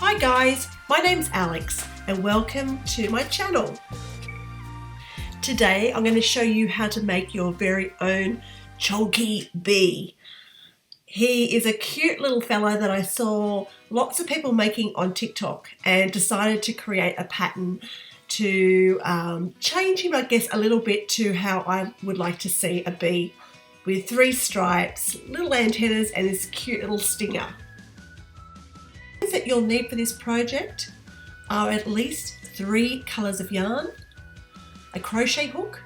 Hi guys, my name's Alex and welcome to my channel. Today I'm going to show you how to make your very own Chonky bee. He is a cute little fella that I saw lots of people making on TikTok and decided to create a pattern to change him, I guess, a little bit to how I would like to see a bee, with 3 stripes, little antennas and this cute little stinger. That you'll need for this project are at least 3 colours of yarn, a crochet hook,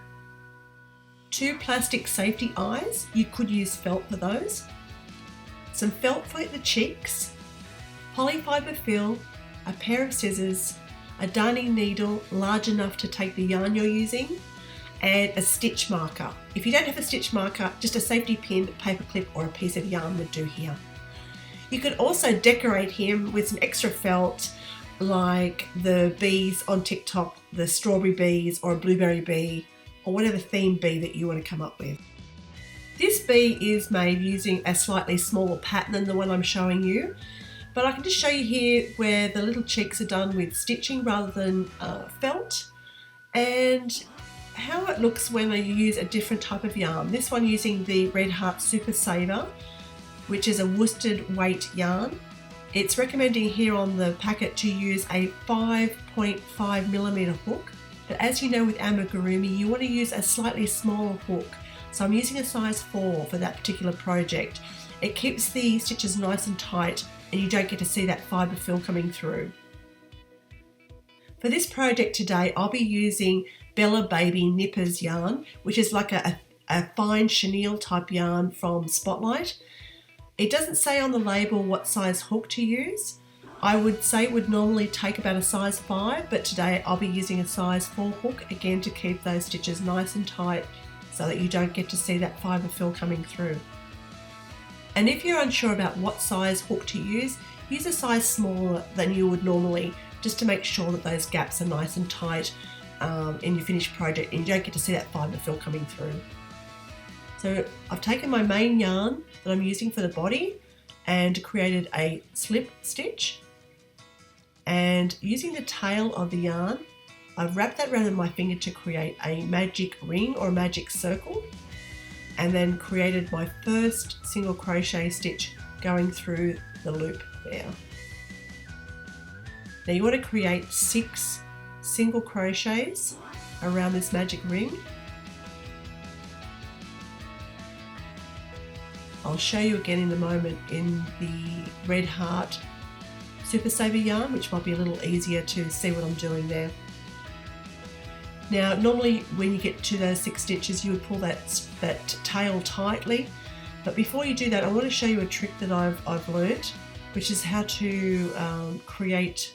2 plastic safety eyes, you could use felt for those, some felt for the cheeks, polyfibre fill, a pair of scissors, a darning needle large enough to take the yarn you're using, and a stitch marker. If you don't have a stitch marker, just a safety pin, paper clip or a piece of yarn would do here. You could also decorate him with some extra felt, like the bees on TikTok, the strawberry bees or a blueberry bee, or whatever theme bee that you want to come up with. This bee is made using a slightly smaller pattern than the one I'm showing you, but I can just show you here where the little cheeks are done with stitching rather than felt, and how it looks when you use a different type of yarn. This one using the Red Heart Super Saver, which is a worsted weight yarn. It's recommending here on the packet to use a 5.5mm hook, but as you know with Amigurumi, you want to use a slightly smaller hook. So I'm using a size 4 for that particular project. It keeps the stitches nice and tight and you don't get to see that fibre fill coming through. For this project today, I'll be using Bella Baby Nippers yarn, which is like a fine chenille type yarn from Spotlight. It doesn't say on the label what size hook to use. I would say it would normally take about a size 5, but today I'll be using a size 4 hook, again to keep those stitches nice and tight so that you don't get to see that fibre fill coming through. And if you're unsure about what size hook to use a size smaller than you would normally, just to make sure that those gaps are nice and tight in your finished project and you don't get to see that fibre fill coming through. So I've taken my main yarn that I'm using for the body and created a slip stitch, and using the tail of the yarn, I've wrapped that around my finger to create a magic ring or a magic circle, and then created my first single crochet stitch going through the loop there. Now you want to create 6 single crochets around this magic ring. I'll show you again in a moment in the Red Heart Super Saver yarn, which might be a little easier to see what I'm doing there. Now normally when you get to those 6 stitches you would pull that tail tightly, but before you do that I want to show you a trick that I've learnt, which is how to create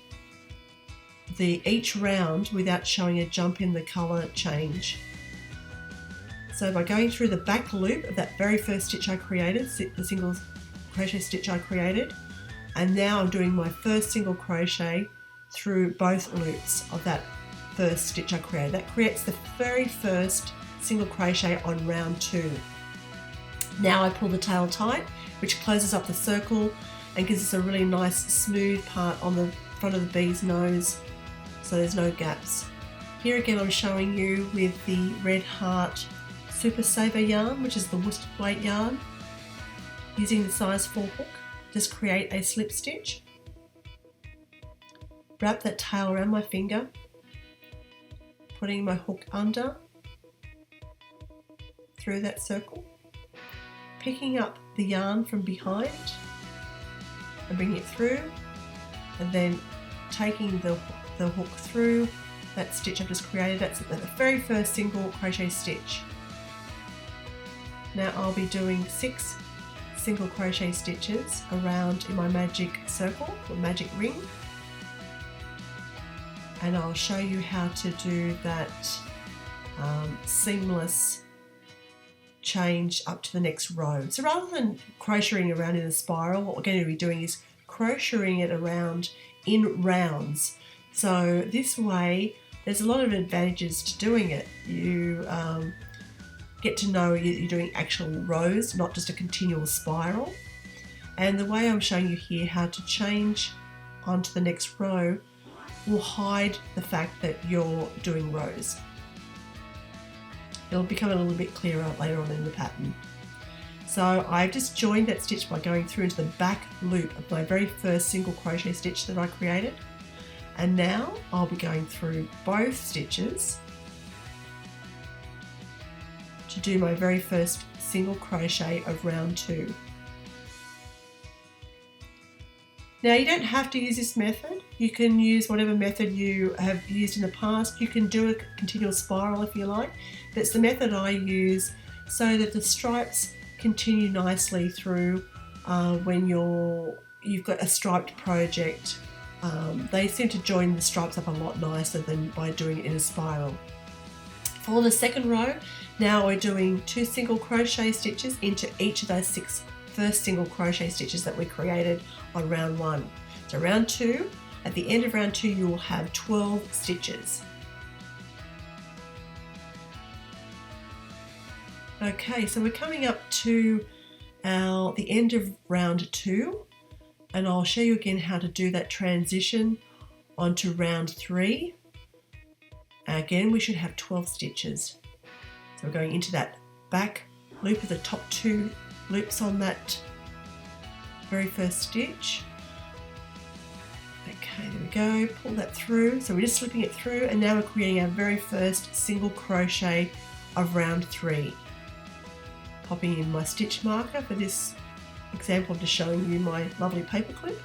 each round without showing a jump in the colour change. So by going through the back loop of that very first stitch I created, the single crochet stitch I created, and now I'm doing my first single crochet through both loops of that first stitch I created. That creates the very first single crochet on round 2. Now I pull the tail tight, which closes up the circle and gives us a really nice smooth part on the front of the bee's nose, so there's no gaps. Here again I'm showing you with the Red Heart Super Saver yarn, which is the worsted weight yarn, using the size 4 hook. Just create a slip stitch, wrap that tail around my finger, putting my hook under through that circle, picking up the yarn from behind and bringing it through, and then taking the hook through that stitch I've just created. That's the very first single crochet stitch. Now I'll be doing 6 single crochet stitches around in my magic circle or magic ring, and I'll show you how to do that seamless change up to the next row. So rather than crocheting around in a spiral, what we're going to be doing is crocheting it around in rounds. So this way there's a lot of advantages to doing it. You get to know you're doing actual rows, not just a continual spiral. And the way I'm showing you here how to change onto the next row will hide the fact that you're doing rows. It'll become a little bit clearer later on in the pattern. So I've just joined that stitch by going through into the back loop of my very first single crochet stitch that I created. And now I'll be going through both stitches to do my very first single crochet of round 2. Now you don't have to use this method. You can use whatever method you have used in the past. You can do a continual spiral if you like, but it's the method I use so that the stripes continue nicely through when you've got a striped project. They seem to join the stripes up a lot nicer than by doing it in a spiral. For the second row, now we're doing 2 single crochet stitches into each of those 6 first single crochet stitches that we created on round 1. So round 2, at the end of round 2 you will have 12 stitches. Okay, so we're coming up to the end of round 2, and I'll show you again how to do that transition onto round 3. Again, we should have 12 stitches. So we're going into that back loop of the top 2 loops on that very first stitch. Okay, there we go, pull that through. So we're just slipping it through, and now we're creating our very first single crochet of round 3. Popping in my stitch marker for this example, I'm just showing you my lovely paper clip.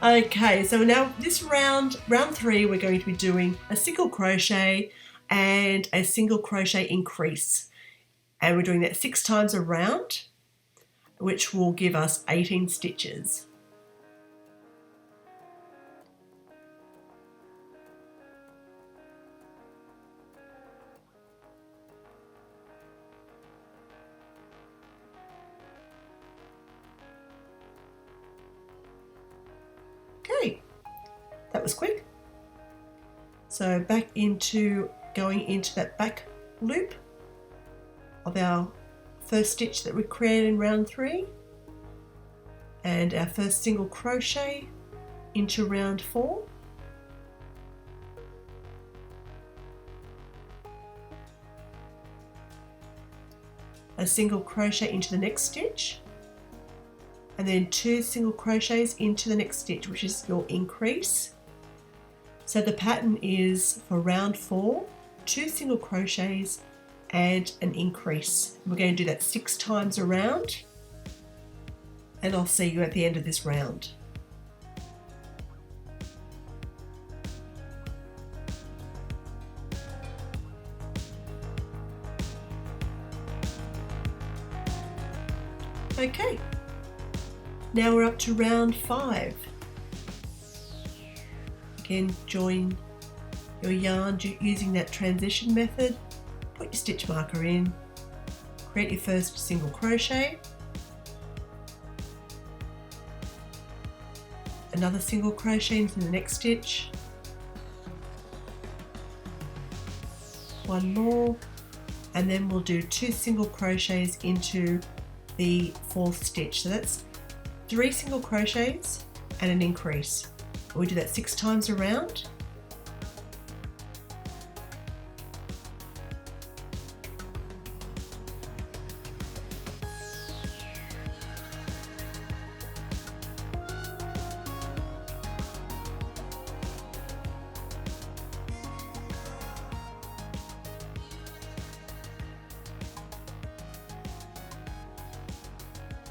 Okay, so now this round 3, we're going to be doing a single crochet and a single crochet increase. And we're doing that 6 times around, which will give us 18 stitches. Okay, that was quick. So back into going into that back loop of our first stitch that we created in round 3, and our first single crochet into round 4. A single crochet into the next stitch, and then 2 single crochets into the next stitch, which is your increase. So the pattern is for round 4, 2 single crochets and an increase. We're going to do that 6 times around, and I'll see you at the end of this round. Okay, now we're up to round 5. Again, join your yarn using that transition method. Put your stitch marker in, create your first single crochet, another single crochet into the next stitch, one more, and then we'll do 2 single crochets into the 4th stitch. So that's 3 single crochets and an increase. We do that 6 times around.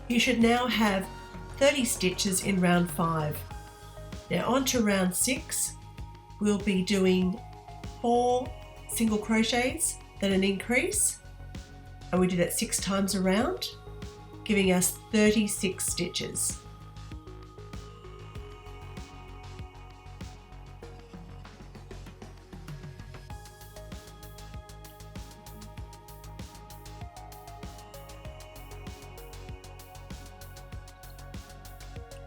You should now have 30 stitches in round 5. Now on to round 6, we'll be doing 4 single crochets, then an increase, and we do that 6 times around, giving us 36 stitches.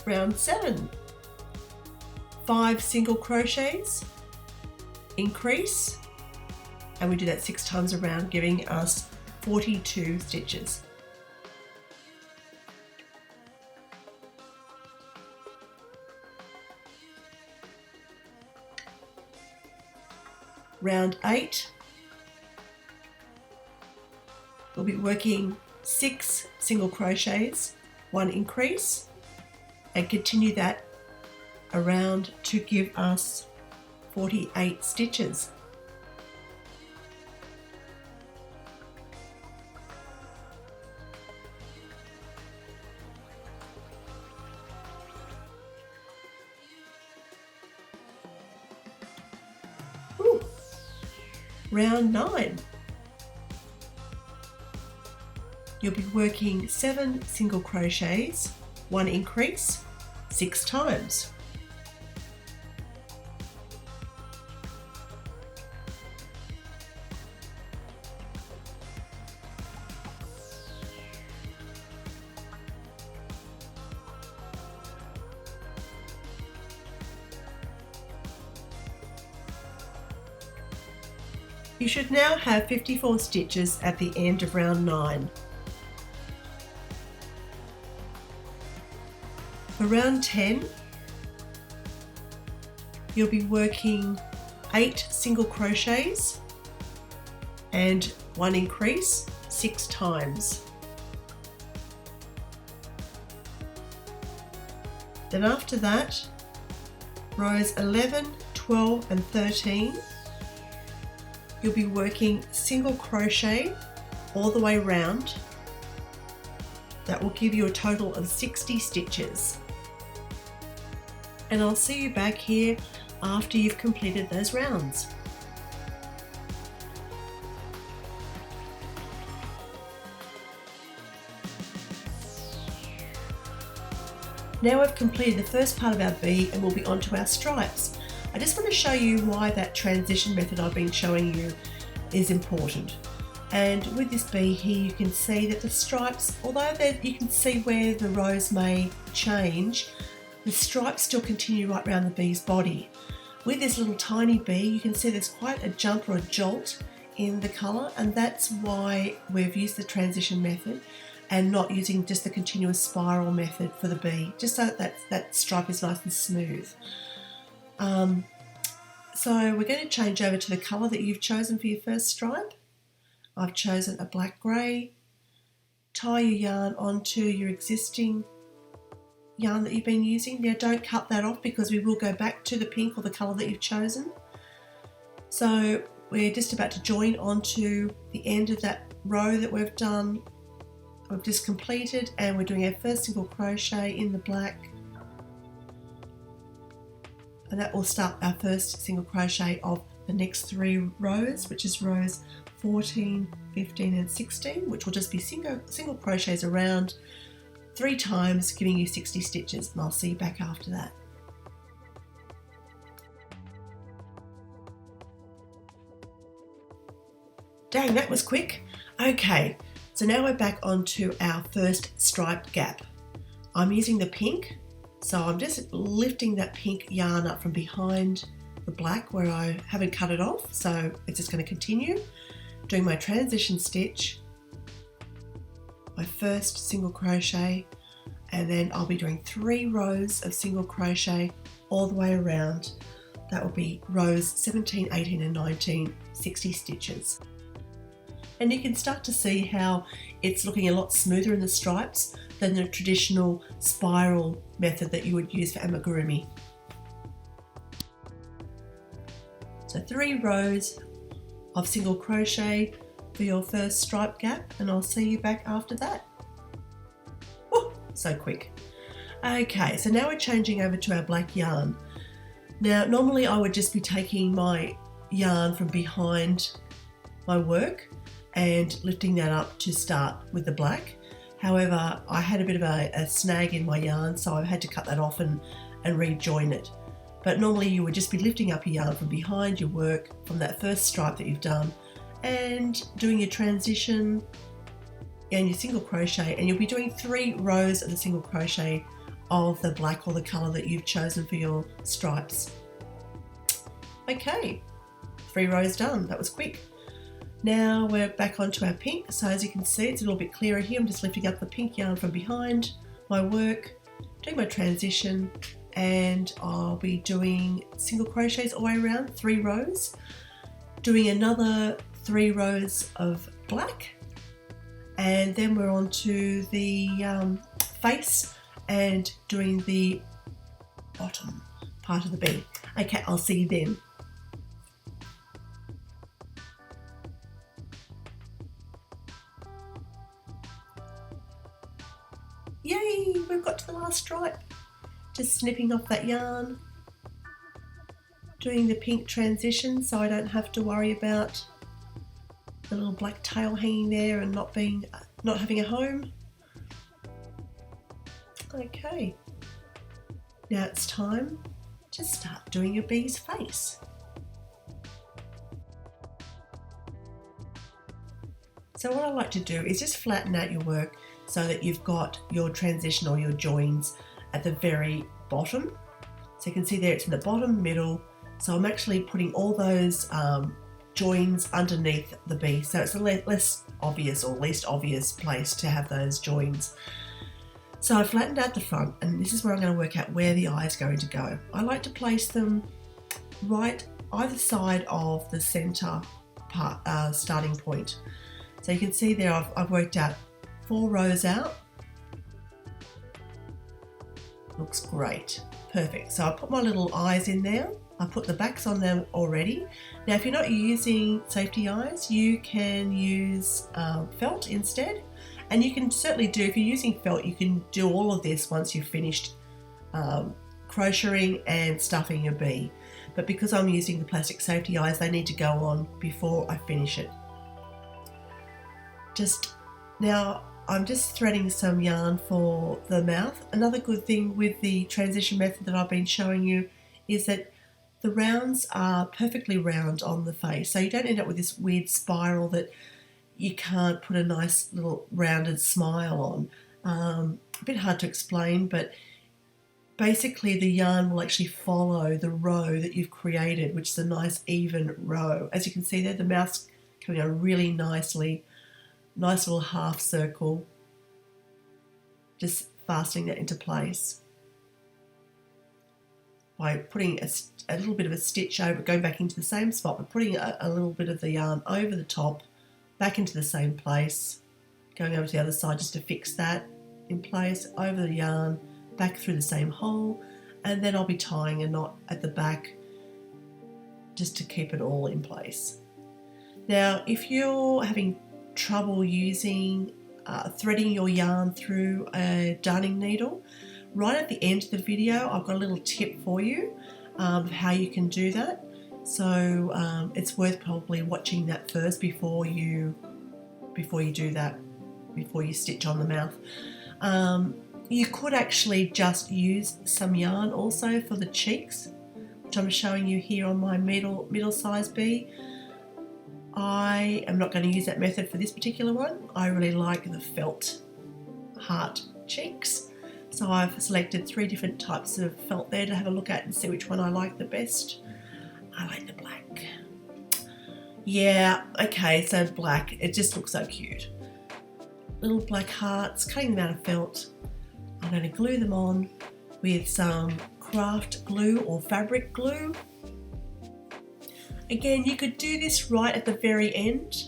Round 7, 5 single crochets, increase, and we do that 6 times around, giving us 42 stitches. round 8, we'll be working 6 single crochets, 1 increase, and continue that around to give us 48 stitches. Ooh. Round 9. You'll be working 7 single crochets, 1 increase, 6 times. You should now have 54 stitches at the end of round 9. For round 10, you'll be working 8 single crochets and 1 increase 6 times. Then after that, rows 11, 12 and 13, you'll be working single crochet all the way round. That will give you a total of 60 stitches. And I'll see you back here after you've completed those rounds. Now we've completed the first part of our bee and we'll be on to our stripes. I just want to show you why that transition method I've been showing you is important. And with this bee here, you can see that the stripes, although you can see where the rows may change, the stripes still continue right around the bee's body. With this little tiny bee, you can see there's quite a jump or a jolt in the colour, and that's why we've used the transition method and not using just the continuous spiral method for the bee, just so that stripe is nice and smooth. So we're going to change over to the colour that you've chosen for your first stripe. I've chosen a black grey. Tie your yarn onto your existing yarn that you've been using. Now don't cut that off because we will go back to the pink or the colour that you've chosen. So we're just about to join onto the end of that row that we've just completed, and we're doing our first single crochet in the black. And that will start our first single crochet of the next 3 rows, which is rows 14, 15 and 16, which will just be single crochets around 3 times, giving you 60 stitches, and I'll see you back after that. Dang, that was quick. Okay, so now we're back onto our first striped gap. I'm using the pink. So I'm just lifting that pink yarn up from behind the black where I haven't cut it off, so it's just going to continue. Doing my transition stitch, my first single crochet, and then I'll be doing 3 rows of single crochet all the way around. That will be rows 17, 18 and 19, 60 stitches. And you can start to see how it's looking a lot smoother in the stripes than the traditional spiral method that you would use for amigurumi. So 3 rows of single crochet for your first stripe gap, and I'll see you back after that. Oh, so quick. Okay, so now we're changing over to our black yarn. Now normally I would just be taking my yarn from behind my work and lifting that up to start with the black. However, I had a bit of a snag in my yarn, so I had to cut that off and rejoin it. But normally you would just be lifting up your yarn from behind your work, from that first stripe that you've done, and doing your transition and your single crochet, and you'll be doing 3 rows of the single crochet of the black or the colour that you've chosen for your stripes. Okay, 3 rows done. That was quick. Now we're back onto our pink, so as you can see it's a little bit clearer here. I'm just lifting up the pink yarn from behind my work, doing my transition, and I'll be doing single crochets all the way around, 3 rows. doing another 3 rows of black, and then we're on to the face and doing the bottom part of the bee. Okay, I'll see you then. Yay, we've got to the last stripe. Just snipping off that yarn, doing the pink transition so I don't have to worry about the little black tail hanging there and not having a home. Okay, now it's time to start doing your bee's face. So what I like to do is just flatten out your work so that you've got your transition or your joins at the very bottom. So you can see there it's in the bottom, middle. So I'm actually putting all those joins underneath the bee. So it's a less obvious or least obvious place to have those joins. So I flattened out the front, and this is where I'm going to work out where the eye is going to go. I like to place them right either side of the center part, starting point. So you can see there I've worked out 4 rows out. Looks great, perfect. So I put my little eyes in there. I put the backs on them already. Now if you're not using safety eyes, you can use felt instead. And you can certainly do, if you're using felt, you can do all of this once you've finished crocheting and stuffing your bee. But because I'm using the plastic safety eyes, they need to go on before I finish it. Now I'm just threading some yarn for the mouth. Another good thing with the transition method that I've been showing you is that the rounds are perfectly round on the face. So you don't end up with this weird spiral that you can't put a nice little rounded smile on. A bit hard to explain, but basically the yarn will actually follow the row that you've created, which is a nice even row. As you can see there, the mouth's coming out really nicely, nice little half circle, just fastening that into place by putting a little bit of a stitch over, going back into the same spot, but putting a little bit of the yarn over the top, back into the same place, going over to the other side just to fix that in place, over the yarn, back through the same hole, and then I'll be tying a knot at the back just to keep it all in place. Now if you're having trouble using threading your yarn through a darning needle, right at the end of the video I've got a little tip for you of how you can do that. So it's worth probably watching that first before you do that, before you stitch on the mouth. You could actually just use some yarn also for the cheeks, which I'm showing you here on my middle size bee. I am not going to use that method for this particular one. I really like the felt heart cheeks. So I've selected 3 different types of felt there to have a look at and see which one I like the best. I like the black. Yeah, okay, so black, it just looks so cute. Little black hearts, cutting them out of felt. I'm going to glue them on with some craft glue or fabric glue. Again, you could do this right at the very end.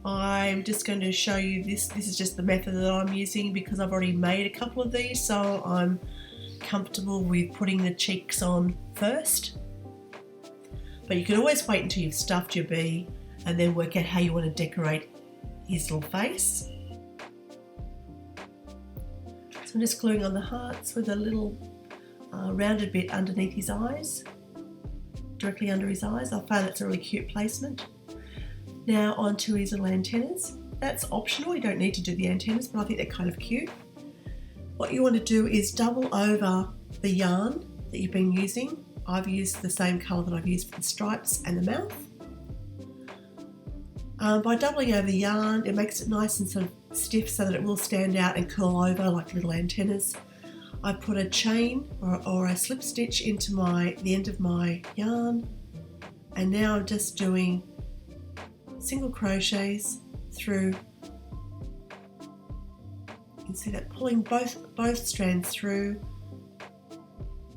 I'm just going to show you this. This is just the method that I'm using because I've already made a couple of these, so I'm comfortable with putting the cheeks on first. But you can always wait until you've stuffed your bee and then work out how you want to decorate his little face. So I'm just gluing on the hearts with a little rounded bit underneath his eyes, directly under his eyes. I find that's a really cute placement. Now onto his little antennas. That's optional, you don't need to do the antennas, but I think they're kind of cute. What you want to do is double over the yarn that you've been using. I've used the same colour that I've used for the stripes and the mouth. By doubling over the yarn, it makes it nice and sort of stiff so that it will stand out and curl over like little antennas. I put a chain or a slip stitch into the end of my yarn, and now I'm just doing single crochets through. You can see that, pulling both strands through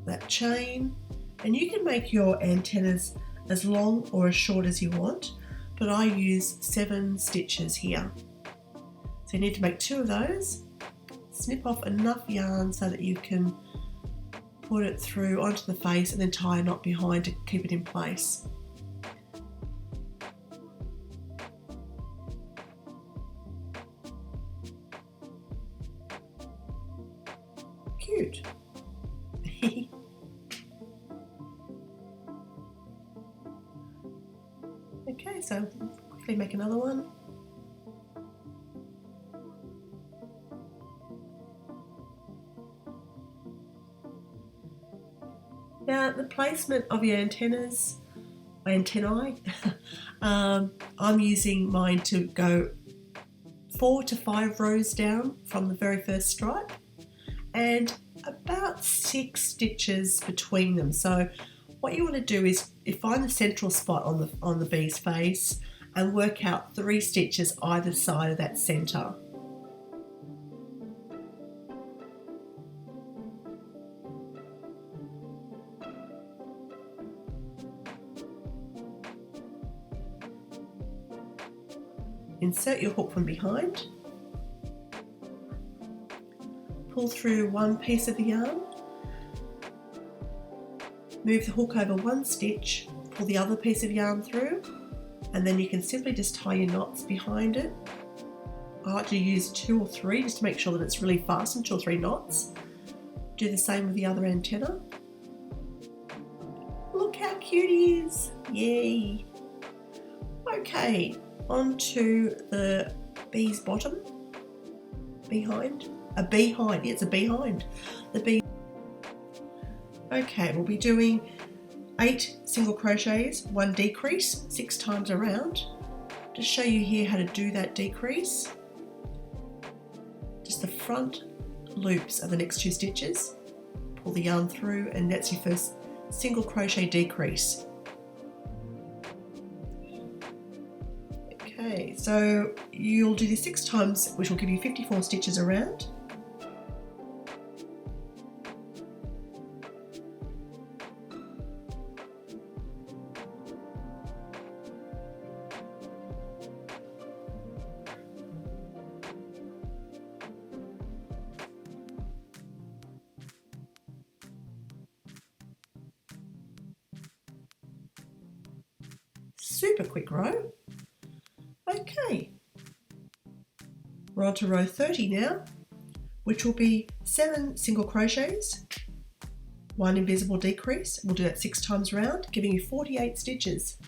that chain. And you can make your antennas as long or as short as you want, but I use 7 stitches here. So you need to make 2 of those. Snip off enough yarn so that you can put it through onto the face and then tie a knot behind to keep it in place. Cute. Okay, so quickly make another one. Now the placement of your antennae, I'm using mine to go 4 to 5 rows down from the very first stripe and about 6 stitches between them. So what you want to do is find the central spot on the bee's face and work out 3 stitches either side of that center. Insert your hook from behind, pull through one piece of the yarn, move the hook over 1 stitch, pull the other piece of yarn through, and then you can simply just tie your knots behind it. I like to use 2 or 3 just to make sure that it's really fastened, 2 or 3 knots. Do the same with the other antenna. Look how cute he is! Yay! Okay, onto the bee's bottom. Behind? A bee-hind, yeah, it's a bee-hind. The bee. Okay, we'll be doing 8 single crochets, 1 decrease, 6 times around. Just show you here how to do that decrease. Just the front loops are the next 2 stitches. Pull the yarn through and that's your first single crochet decrease. Okay, so you'll do this 6 times, which will give you 54 stitches around. Super quick row. Okay, we're on to row 30 now, which will be 7 single crochets, 1 invisible decrease. We'll do that 6 times round, giving you 48 stitches.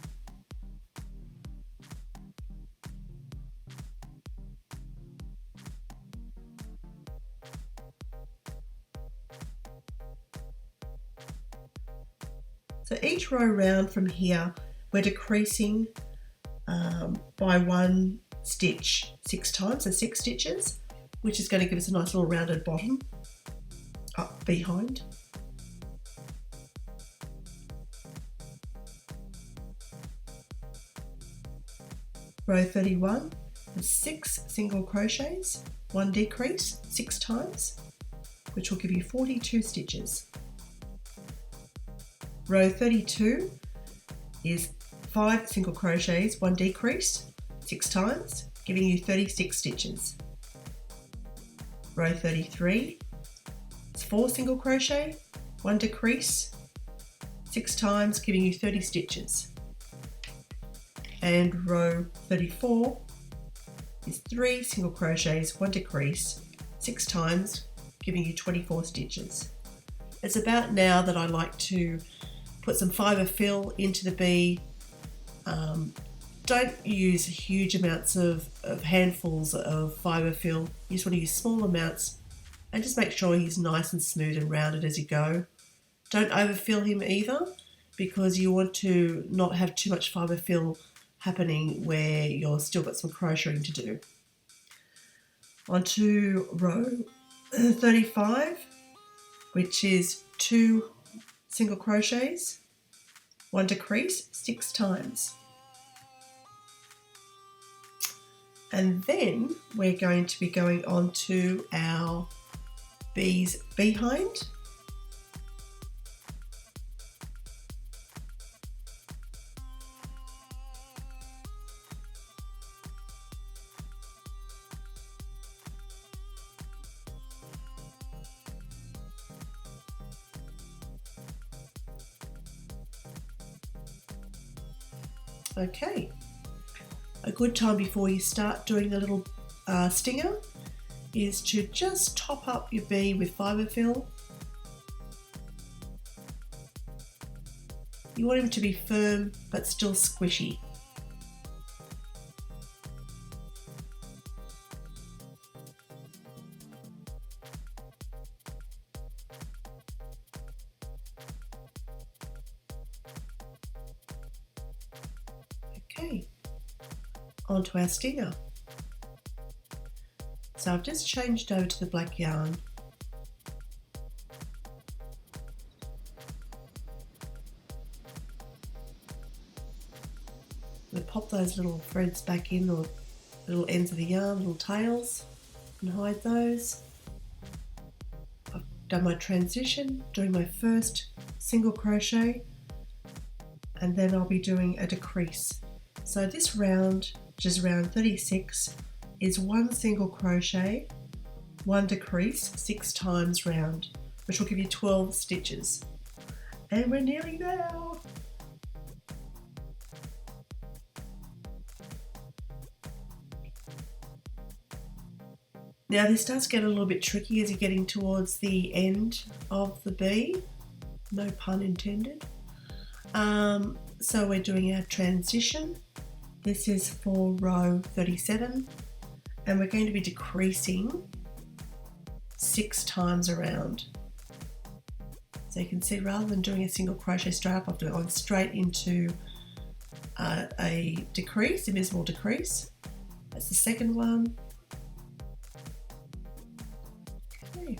So each row round from here, we're decreasing by 1 stitch 6 times, so 6 stitches, which is going to give us a nice little rounded bottom up behind. Row 31 is 6 single crochets, 1 decrease 6 times, which will give you 42 stitches. Row 32 is 5 single crochets, 1 decrease 6 times, giving you 36 stitches. Row 33 is 4 single crochet, 1 decrease 6 times, giving you 30 stitches. And row 34 is 3 single crochets, 1 decrease 6 times, giving you 24 stitches. It's about now that I like to put some fibre fill into the bee. Don't use huge amounts of handfuls of fibre fill. You just want to use small amounts and just make sure he's nice and smooth and rounded as you go. Don't overfill him either, because you want to not have too much fibre fill happening where you've still got some crocheting to do. On to row 35, which is 2 single crochets, 1 decrease 6 times. And then we're going to be going on to our bee's bee-hind. Okay, a good time before you start doing the little stinger is to just top up your bee with fibre fill. You want him to be firm but still squishy. Okay, onto our stinger. So I've just changed over to the black yarn. I'm going to pop those little threads back in, or little ends of the yarn, little tails, and hide those. I've done my transition, doing my first single crochet, and then I'll be doing a decrease. So this round, which is round 36, is one single crochet, one decrease, 6 times round, which will give you 12 stitches. And we're nearly there. Now this does get a little bit tricky as you're getting towards the end of the bee, no pun intended. So we're doing our transition. This is for row 37, and we're going to be decreasing 6 times around. So you can see, rather than doing a single crochet straight up, I've gone straight into a decrease, invisible decrease. That's the second one. Okay.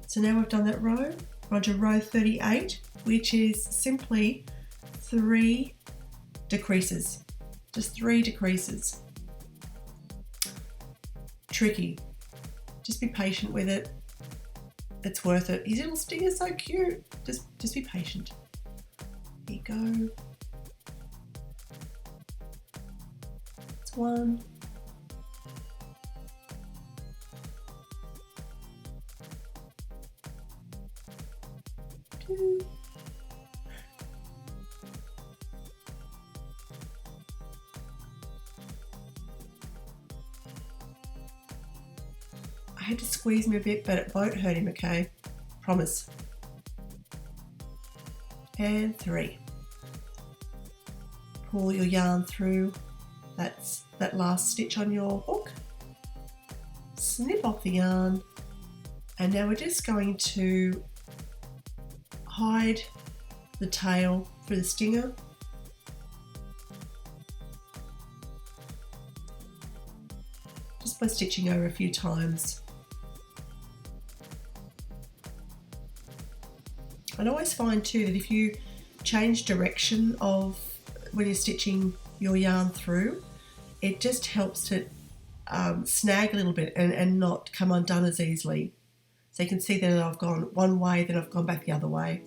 So now we've done that row, we're on to row 38, which is simply 3 decreases, just 3 decreases. Tricky, just be patient with it, it's worth it. His little stinger's so cute, just be patient. Here you go. It's 1. 2. I had to squeeze him a bit, but it won't hurt him, okay? Promise. And 3. Pull your yarn through that last stitch on your hook. Snip off the yarn, and now we're just going to hide the tail through the stinger. Just by stitching over a few times. I always find too that if you change direction of when you're stitching your yarn through, it just helps to snag a little bit and not come undone as easily. So you can see that I've gone one way, then I've gone back the other way.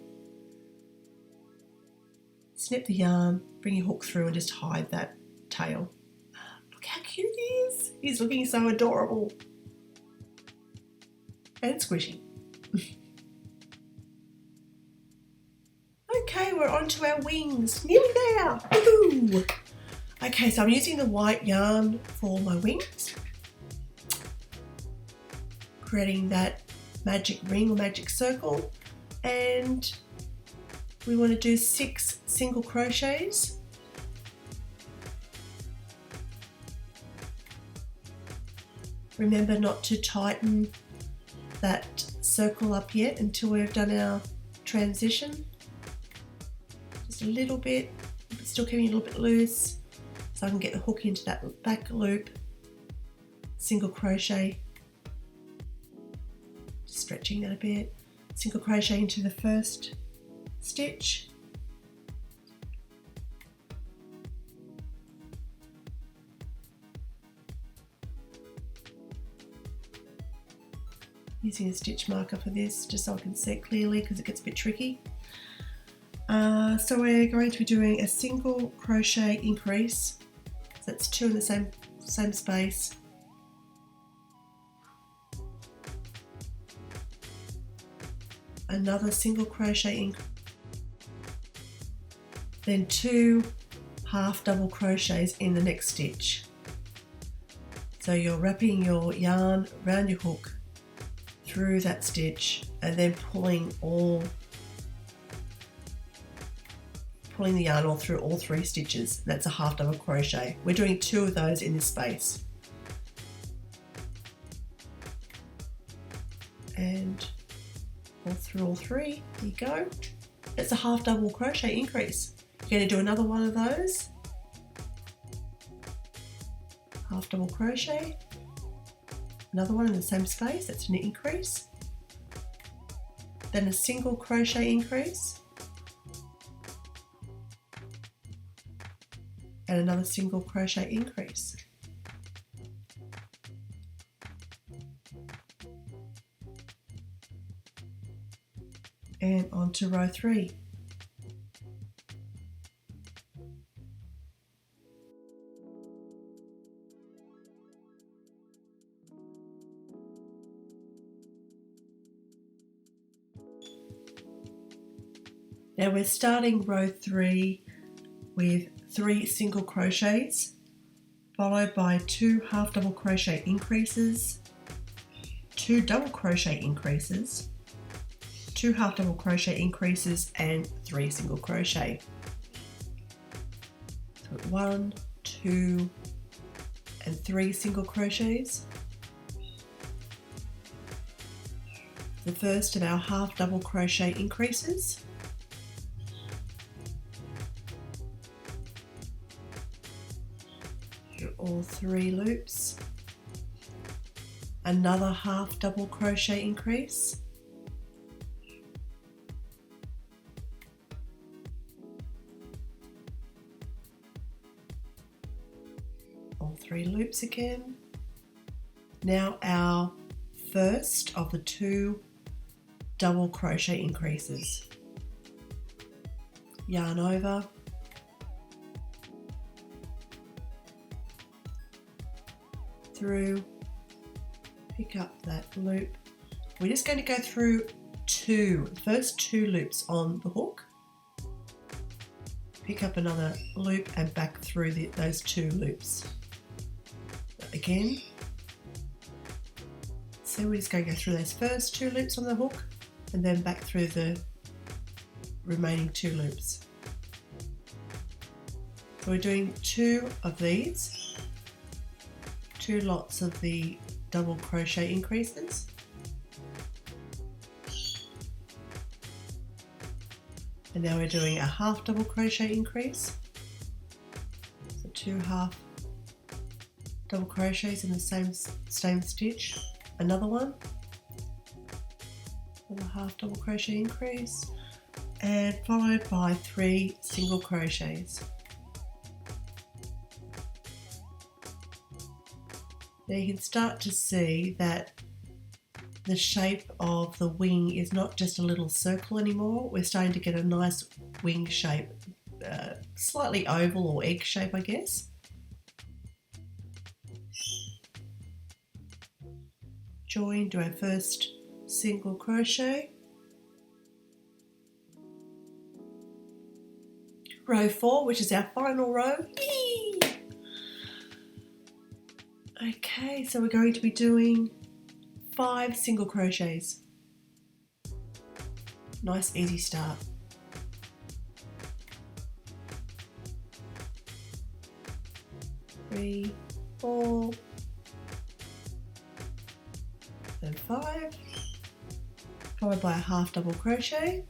Snip the yarn, bring your hook through and just hide that tail. Look how cute he is. He's looking so adorable. And squishy. Okay, we're on to our wings. Nearly there. Woohoo! Okay, so I'm using the white yarn for my wings. Creating that magic ring or magic circle. And we want to do 6 single crochets. Remember not to tighten that circle up yet until we've done our transition. Just a little bit, but still keeping it a little bit loose so I can get the hook into that back loop. Single crochet, just stretching that a bit. Single crochet into the first stitch. Using a stitch marker for this just so I can see it clearly because it gets a bit tricky. So we're going to be doing a single crochet increase. So that's 2 in the same space. Another single crochet increase. then 2 half double crochets in the next stitch. So you're wrapping your yarn around your hook through that stitch and then pulling the yarn all through all 3 stitches. That's a half double crochet. We're doing 2 of those in this space. And all through all 3, there you go. It's a half double crochet increase. You're going to do another one of those. Half double crochet. Another one in the same space, that's an increase. Then a single crochet increase. And another single crochet increase. And on to row 3. Now we're starting row 3 with 3 single crochets, followed by 2 half double crochet increases, 2 double crochet increases, 2 half double crochet increases, and 3 single crochet. So 1, 2, and 3 single crochets. The first of our half double crochet increases. All 3 loops, another half double crochet increase, all 3 loops again. Now our first of the 2 double crochet increases. Yarn over, through, pick up that loop. We're just going to go through the first 2 loops on the hook, pick up another loop and back through those 2 loops. Again, so we're just going to go through those first 2 loops on the hook and then back through the remaining 2 loops. So we're doing 2 of these. 2 lots of the double crochet increases. And now we're doing a half double crochet increase. So 2 half double crochets in the same stitch. Another one. Another half double crochet increase. And followed by 3 single crochets. Now you can start to see that the shape of the wing is not just a little circle anymore. We're starting to get a nice wing shape, slightly oval or egg shape, I guess. Join, do our first single crochet. Row 4, which is our final row. Yay! Okay, so we're going to be doing 5 single crochets. Nice easy start. 3, 4, then 5, followed by a half double crochet.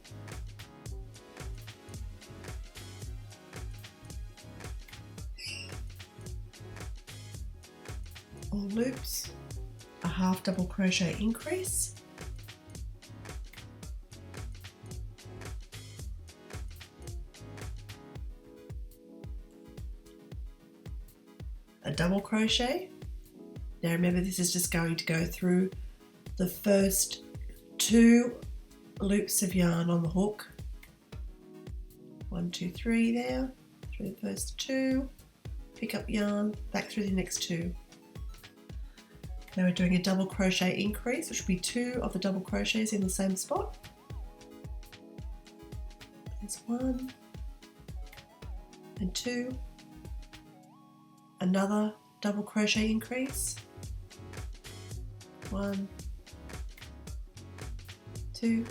All loops, a half double crochet increase, a double crochet. Now remember, this is just going to go through the first 2 loops of yarn on the hook. 1, 2, 3 there, through the first 2, pick up yarn, back through the next 2. Now we're doing a double crochet increase, which will be 2 of the double crochets in the same spot. There's 1, and 2, another double crochet increase, 1, 2,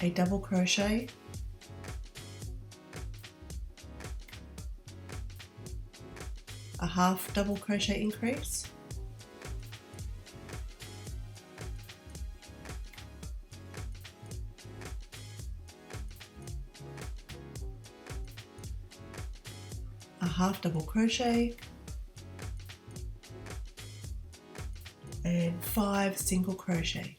a double crochet, a half double crochet increase, a half double crochet, and 5 single crochet.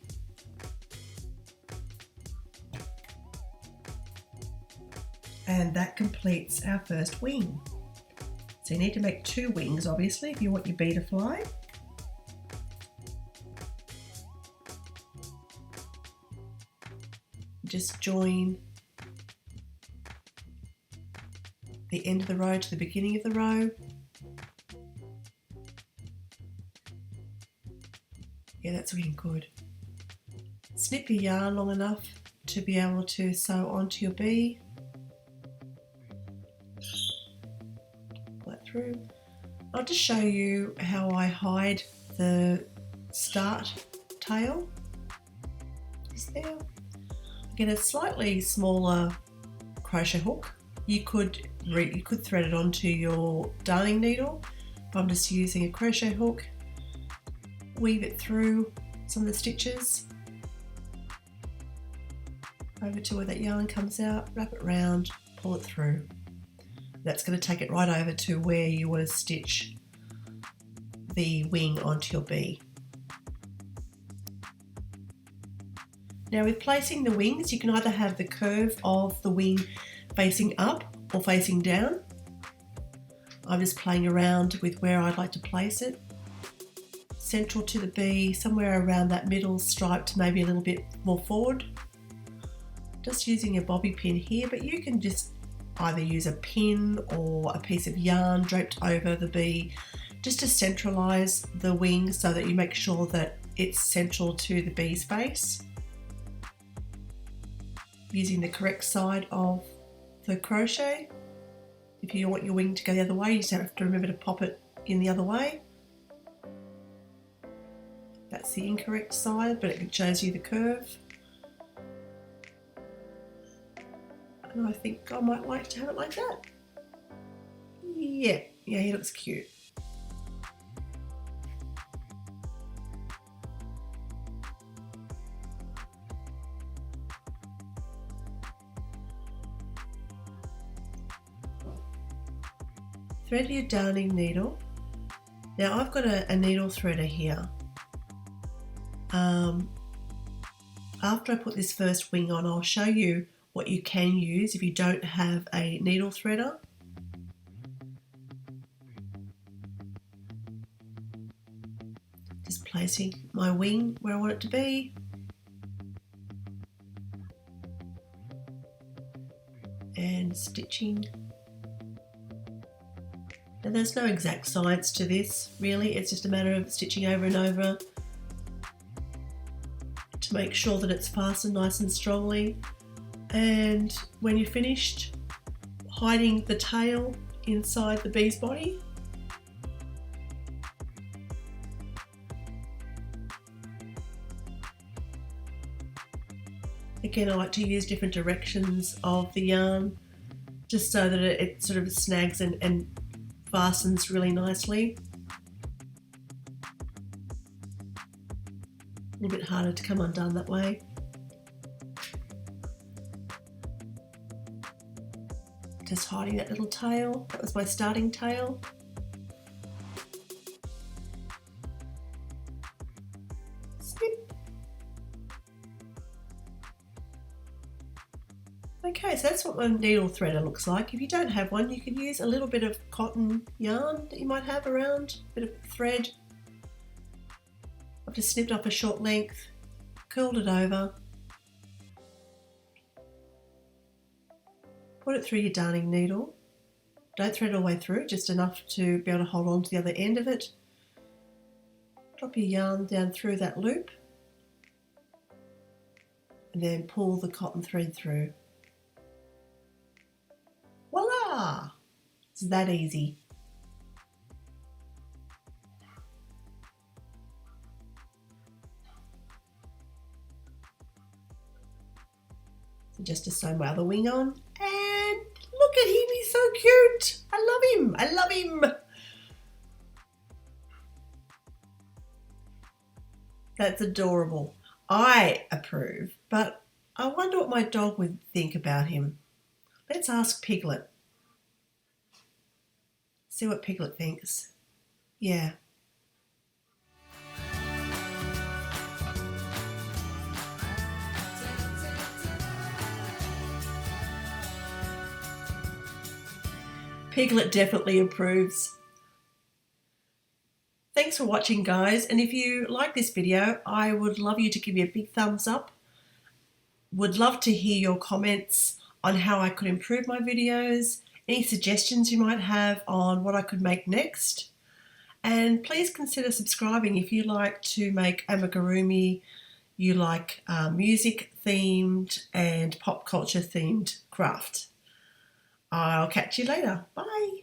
And that completes our first wing. So you need to make 2 wings, obviously, if you want your bee to fly. Just join the end of the row to the beginning of the row. Yeah, that's looking good. Snip your yarn long enough to be able to sew onto your bee. Right through. I'll just show you how I hide the start tail. Just there. Get a slightly smaller crochet hook. You could thread it onto your darning needle. I'm just using a crochet hook. Weave it through some of the stitches over to where that yarn comes out, wrap it round, pull it through. That's going to take it right over to where you want to stitch the wing onto your bee. Now with placing the wings, you can either have the curve of the wing facing up or facing down. I'm just playing around with where I'd like to place it. Central to the bee, somewhere around that middle stripe to maybe a little bit more forward. Just using a bobby pin here, but you can just either use a pin or a piece of yarn draped over the bee just to centralize the wing so that you make sure that it's central to the bee's face. Using the correct side of the crochet. If you want your wing to go the other way, you just have to remember to pop it in the other way. That's the incorrect side, but it shows you the curve. And I think I might like to have it like that. Yeah, he looks cute. Thread your darning needle. Now I've got a needle threader here. After I put this first wing on, I'll show you what you can use if you don't have a needle threader. Just placing my wing where I want it to be. And stitching. Now there's no exact science to this, really. It's just a matter of stitching over and over to make sure that it's fastened nice and strongly. And when you're finished, hiding the tail inside the bee's body. Again, I like to use different directions of the yarn just so that it sort of snags and fastens really nicely. A little bit harder to come undone that way. Just hiding that little tail. That was my starting tail. Snip. Okay, so that's what my needle threader looks like. If you don't have one, you can use a little bit of cotton yarn that you might have around, a bit of thread. I've just snipped off a short length, curled it over, put it through your darning needle. Don't thread all the way through, just enough to be able to hold on to the other end of it. Drop your yarn down through that loop and then pull the cotton thread through. It's that easy. So just to sew my other wing on, and look at him, he's so cute. I love him, I love him. That's adorable. I approve, but I wonder what my dog would think about him. Let's ask Piglet. See what Piglet thinks. Yeah. Piglet definitely approves. Thanks for watching, guys, and if you like this video, I would love you to give me a big thumbs up. Would love to hear your comments on how I could improve my videos, any suggestions you might have on what I could make next. And please consider subscribing if you like to make amigurumi, you like music themed and pop culture themed craft. I'll catch you later. Bye.